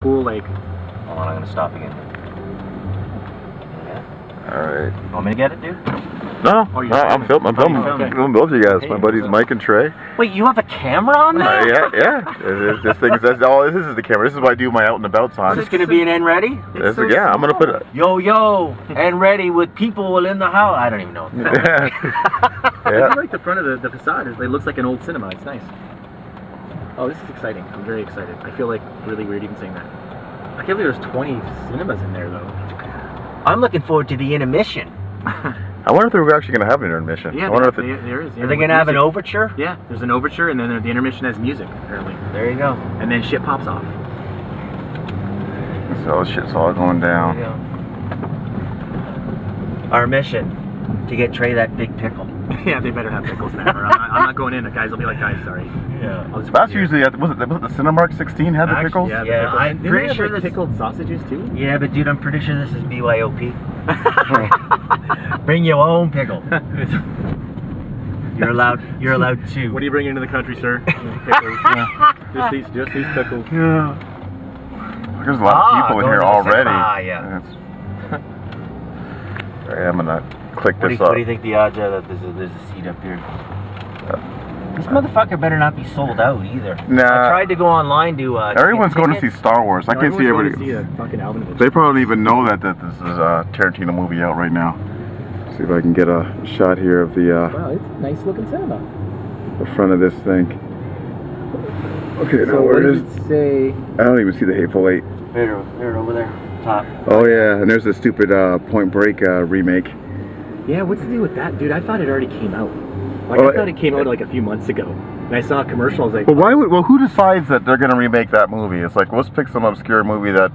cool, like... Hold on, I'm gonna stop again. Yeah. Alright. Want me to get it, dude? No, Oh, I'm filming both of you guys. Hey, My buddies Mike and Traie. Wait, you have a camera on there? Yeah. This thing is, that's all. This is the camera. This is what I do my out and about time. Is this gonna be an end ready? So yeah, I'm gonna put it. Yo, and ready with people in the house. I don't even know. Yeah. I like the front of the facade. It looks like an old cinema. It's nice. Oh, this is exciting. I'm very excited. I feel like really weird even saying that. I can't believe there's 20 cinemas in there, though. I'm looking forward to the intermission. I wonder if they're actually going to have an intermission. Yeah, I wonder if there is. Yeah, Are they gonna have an overture? Yeah, there's an overture, and then the intermission has music, apparently. There you go. And then shit pops off. So shit's all going down. There you go. Our mission, to get Traie that big pickle. Yeah, they better have pickles now. Or I'm not going in. The guys will be like, guys, sorry. Yeah. That's usually was it the Cinemark 16 had the pickles? Yeah, Yeah, I'm Didn't pretty they have, sure like, this. pickled sausages too. Yeah, but dude, I'm pretty sure this is BYOP. Bring your own pickle. You're allowed two. What are you bringing into the country, sir? Pickles. Just these pickles. Yeah. There's a lot of people in here already. Yeah. Alright, I'm gonna click What this do up. you think the odds are that there's a seat up here? This motherfucker better not be sold out either. Nah. I tried to go online to. Everyone's get going to see tickets. Star Wars. I can't see everybody. everybody. See a fucking album of it. They probably don't even know that this is a Tarantino movie out right now. See if I can get a shot here of the Wow, it's a nice looking cinema. front of this thing. Okay, So now what where does is? it say? I don't even see the Hateful Eight. There, over there, top. Oh yeah, and there's the stupid Point Break remake. Yeah, what's the deal with that, dude? I thought it already came out. Like, Oh, I thought it came out like a few months ago. And I saw a commercial, I was like... Well, who decides that they're gonna remake that movie? It's like, let's pick some obscure movie that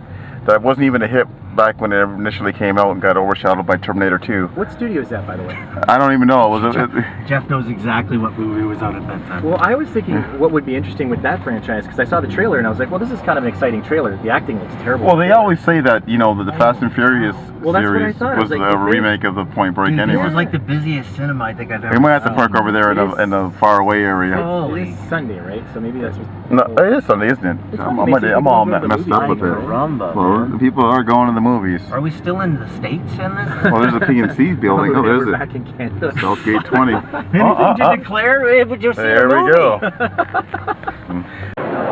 wasn't even a hit back when it initially came out and got overshadowed by Terminator 2. What studio is that, by the way? I don't even know. Was it? Jeff knows exactly what movie was out at that time. Well, I was thinking what would be interesting with that franchise, because I saw the trailer and I was like, well, this is kind of an exciting trailer. The acting looks terrible. Well, they always say that, you know, the Fast and Furious Well, that's what I series thought. I was was like, a if they- remake of the Point Break Dude, anyway. this is like the busiest cinema I think I've ever. We might have to seen. park over there in It is- a far away area. Holy. It's Sunday, right? So maybe that's what... No, it is Sunday, isn't it? It's I'm Sunday, so I'm all people go to the messed movies, up with right? it. Rumba, Well, man. the people are going to the movies. Are we still in the States in this? Well, there's a PNC building. Oh, we're there's it. back in Canada. Southgate 20. Anything to declare? Would you see There the we movie? go.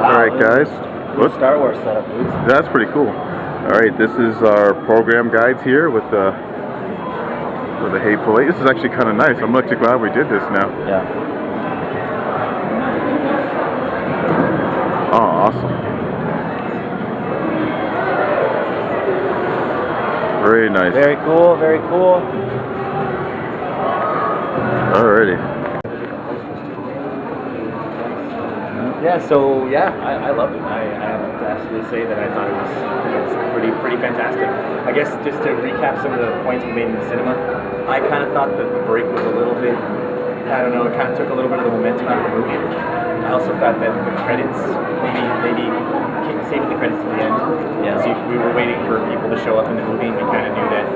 All right, guys. Whoops. Star Wars setup, dude. That's pretty cool. All right, this is our program guides here with the Hateful Eight. This is actually kind of nice. I'm actually glad we did this now. Yeah. Oh, awesome. Very nice. Very cool. Very cool. Alrighty. Yeah, so I loved it. I have to absolutely say that I thought it was pretty fantastic. I guess just to recap some of the points we made in the cinema, I kind of thought that the break was a little bit, I don't know, it kind of took a little bit of the momentum out of the movie. I also thought that the credits, maybe saving the credits to the end. Yeah. So we were waiting for people to show up in the movie, and we kind of knew that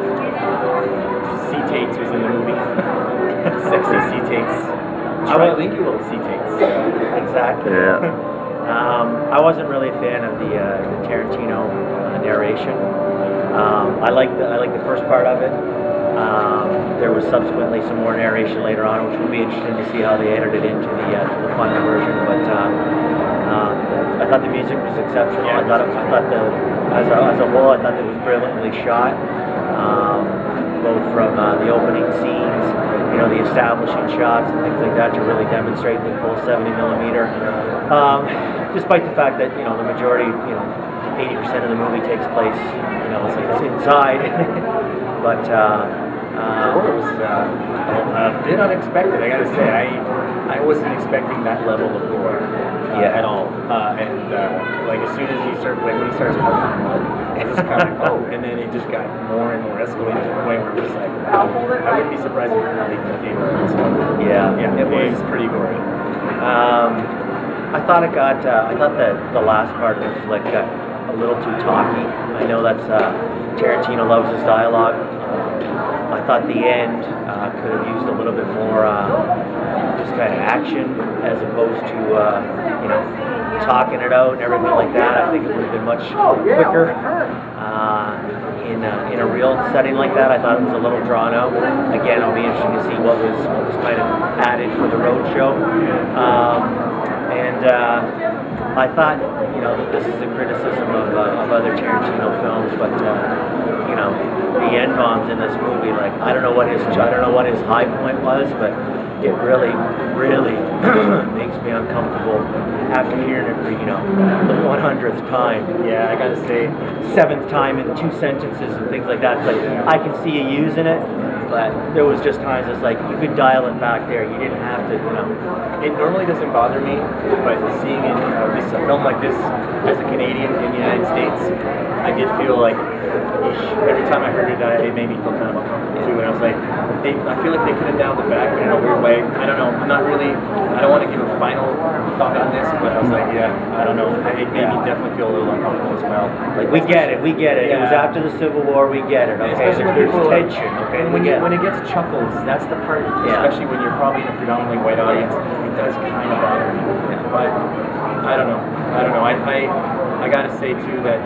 C-Tates was in the movie. Sexy C-Tates. Trilingual C-Tates. Exactly. Yeah. I wasn't really a fan of the Tarantino narration. I like the first part of it. There was subsequently some more narration later on, which will be interesting to see how they edited it into the final version. But I thought the music was exceptional. Yeah. I thought as a whole, I thought it was brilliantly shot. Both from the opening scenes, you know, the establishing shots and things like that to really demonstrate the full 70mm. Despite the fact that, you know, the majority, you know, 80% of the movie takes place, you know, it's inside. But It was a bit unexpected, I gotta say. I wasn't expecting that level of gore at all. Like as soon as he started, like when he starts punching blood, I was just kind of like, oh, and then it just got more and more escalated to the point where it was like, I wouldn't be surprised if they're making a game of this one. yeah, It was pretty gory. I thought that the last part of the flick got a little too talky. I know that's Tarantino loves his dialogue. I thought the end could have used a little bit more just kind of action as opposed to you know, talking it out and everything like that. I think it would have been much quicker in a real setting like that. I thought it was a little drawn out. Again, it'll be interesting to see what was kind of added for the Roadshow. I thought, that this is a criticism of other Tarantino films, but the end bombs in this movie, like I don't know what his high point was, but it really, really makes me uncomfortable after hearing it for the 100th time. Yeah, I gotta say, 7th time in 2 sentences and things like that. It's like I can see you using it, but there was just times it's like you could dial it back there. You didn't have to, It normally doesn't bother me, but seeing a film like this as a Canadian in the United States, I did feel like every time I heard it, it made me feel kind of uncomfortable too. And I was like, I feel like they could have dialed it back in a weird way. I don't know. I don't want to give a final thought on this, but I was like, yeah, I don't know. It made me definitely feel a little uncomfortable as well. Like we get it. Yeah. It was after the Civil War. We get it. Okay, especially when there's people tension. Okay, when it gets chuckles, that's the part. Yeah. Especially when you're probably in a predominantly white audience, it does kind of bother me. But I don't know. I gotta say too that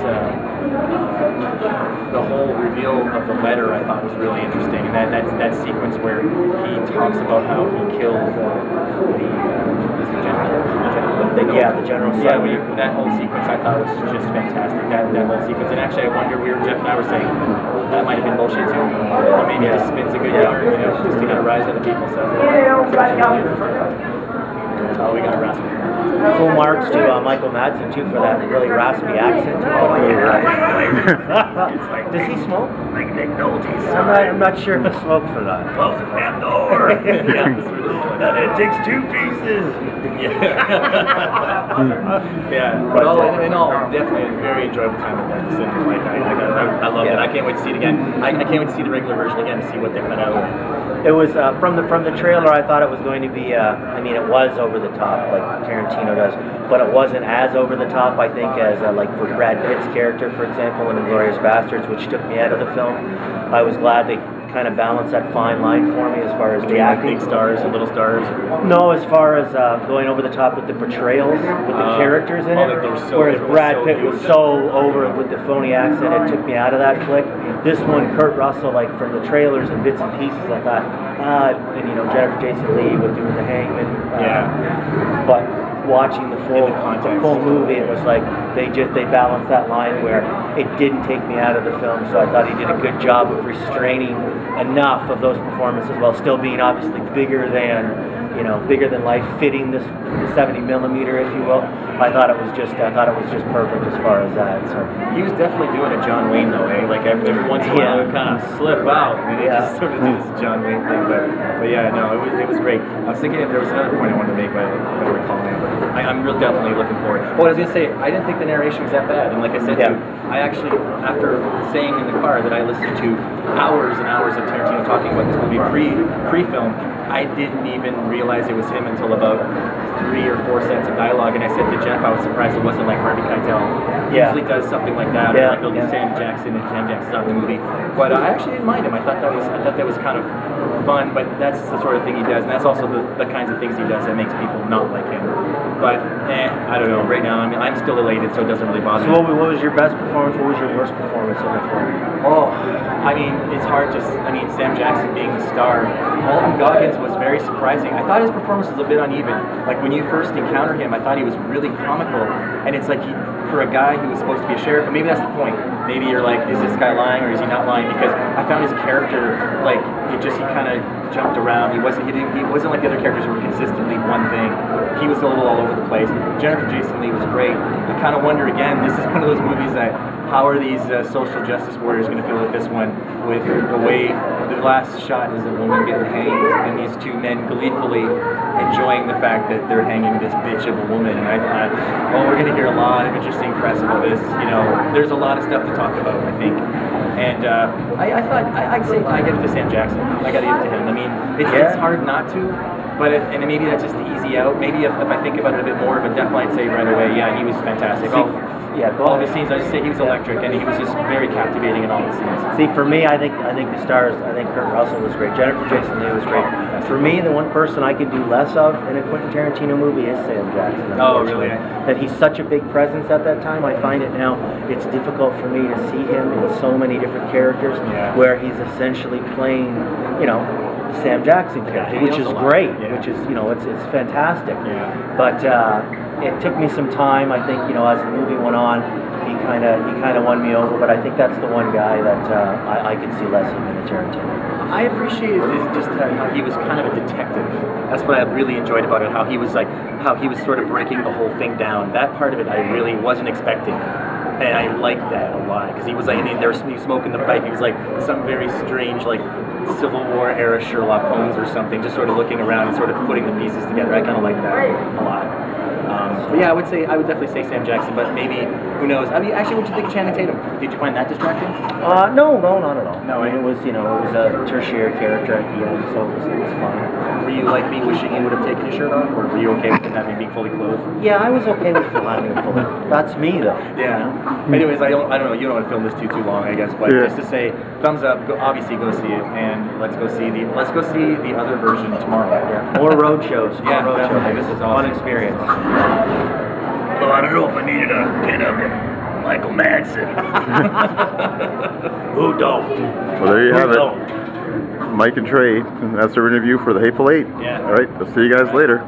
the whole reveal of the letter I thought was really interesting, and that sequence where he talks about how he killed the general. Yeah, that whole sequence I thought was just fantastic. That whole sequence, and actually I wonder, Jeff and I were saying that might have been bullshit too, or maybe it just spins a good yarn, just to kind of rise other people. So oh, we got a rascal. Full marks to Michael Madsen too for that really raspy accent. Does he smoke? Like Nick Nolte's I'm not sure if he smokes or not. Close the damn door. It takes 2 pieces. Yeah, but in all, definitely a very enjoyable time at that cinema. Like I love it. I can't wait to see it again. I can't wait to see the regular version again to see what they cut out. It was from the trailer. I thought it was going to be. It was over the top like Tarantino does, but it wasn't as over the top. I think as like for Brad Pitt's character, for example, in *Inglourious Bastards*, which took me out of the film. I was glad they kind of balanced that fine line for me as far as the acting. Big stars and little stars. No, as far as going over the top with the portrayals, with the characters in it. Whereas Brad Pitt was so over with the phony accent, it took me out of that flick. This one, Kurt Russell, like from the trailers and bits and pieces, I thought, and Jennifer Jason Leigh with doing the hangman. But watching the full movie, it was like they balanced that line where it didn't take me out of the film. So I thought he did a good job of restraining enough of those performances while still being obviously bigger than life, fitting the 70 millimeter, if you will. I thought it was just perfect as far as that. So he was definitely doing a John Wayne though, eh? Like every once in a while, it would kind of slip out, and it just sort of did this John Wayne thing. But yeah, no, it was great. I was thinking if there was another point I wanted to make, but I don't recall now. But I'm real definitely looking forward. Well, I was gonna say I didn't think the narration was that bad, and like I said, I actually, after saying in the car that I listened to hours and hours of Tarantino talking about this movie pre-film, I didn't even realize it was him until about 3 or 4 sets of dialogue, and I said to Jeff, I was surprised it wasn't like Harvey Keitel. He usually does something like that, or like it'll be Sam Jackson and Sam Jackson's not in the movie. But I actually didn't mind him. I thought that was kind of fun, but that's the sort of thing he does, and that's also the kinds of things he does that makes people not like him. But I don't know. Right now, I'm still elated, so it doesn't really bother me. So what was your best performance? What was your worst performance in the film? Oh, it's hard to. Sam Jackson being the star. Walton Goggins was very surprising. I thought his performance was a bit uneven. Like when you first encounter him, I thought he was really comical, and it's like for a guy who was supposed to be a sheriff, but maybe that's the point. Maybe you're like, is this guy lying or is he not lying? Because I found his character like he kind of jumped around. He wasn't like the other characters who were consistently one thing. He was a little all over the place. Jennifer Jason Leigh was great. I kind of wonder again. This is one of those movies that how are these social justice warriors going to feel with this one? With the way the last shot is a woman getting hanged, and these two men gleefully enjoying the fact that they're hanging this bitch of a woman. And I thought, we're going to hear a lot of interesting press about this. There's a lot of stuff to talk about, I think. And I thought I'd say I give it to Sam Jackson. I got to give it to him. It's hard not to. But and maybe that's just the easy out. Maybe if I think about it a bit more, but definitely I'd say right away, yeah, he was fantastic. All of his scenes, I just say he was electric, and he was just very captivating in all the scenes. See, for me, I think the stars. I think Kurt Russell was great. Jennifer Jason Leigh was great. For me, the one person I could do less of in a Quentin Tarantino movie is Sam Jackson. Oh, really? That he's such a big presence at that time. I find it now. It's difficult for me to see him in so many different characters, where he's essentially playing, Sam Jackson character, which is great. Which is, it's fantastic. But it took me some time. I think, as the movie went on, he kind of won me over. But I think that's the one guy that I could see less of in a Tarantino. I appreciated just how he was kind of a detective. That's what I really enjoyed about it. How he was sort of breaking the whole thing down. That part of it I really wasn't expecting. And I liked that a lot, because he was like, he was smoking the pipe. He was like some very strange, like Civil War era Sherlock Holmes or something, just sort of looking around and sort of putting the pieces together. I kind of liked that a lot. But yeah, I would definitely say Sam Jackson, but maybe, who knows? I mean, actually, what did you think of Channing Tatum? Did you find that distracting? No, not at all. No, I mean, it was a tertiary character at the end, so it was fine. Were you like me, wishing he would have taken his shirt off, or were you okay with him having being fully clothed? Yeah, I was okay with having him fully. That's me, though. Yeah. Anyways, I don't know. You don't want to film this too long, I guess, but just to say, thumbs up. Obviously, go see it, and let's go see the other version tomorrow. Yeah. More road shows. Yeah, definitely. This is awesome. Fun experience. Well, I don't know if I needed a pin up Michael Madsen. Who don't? Well, there you have it. Mike and Traie, that's our interview for the Hateful Eight. Yeah. All right, we'll see you guys later.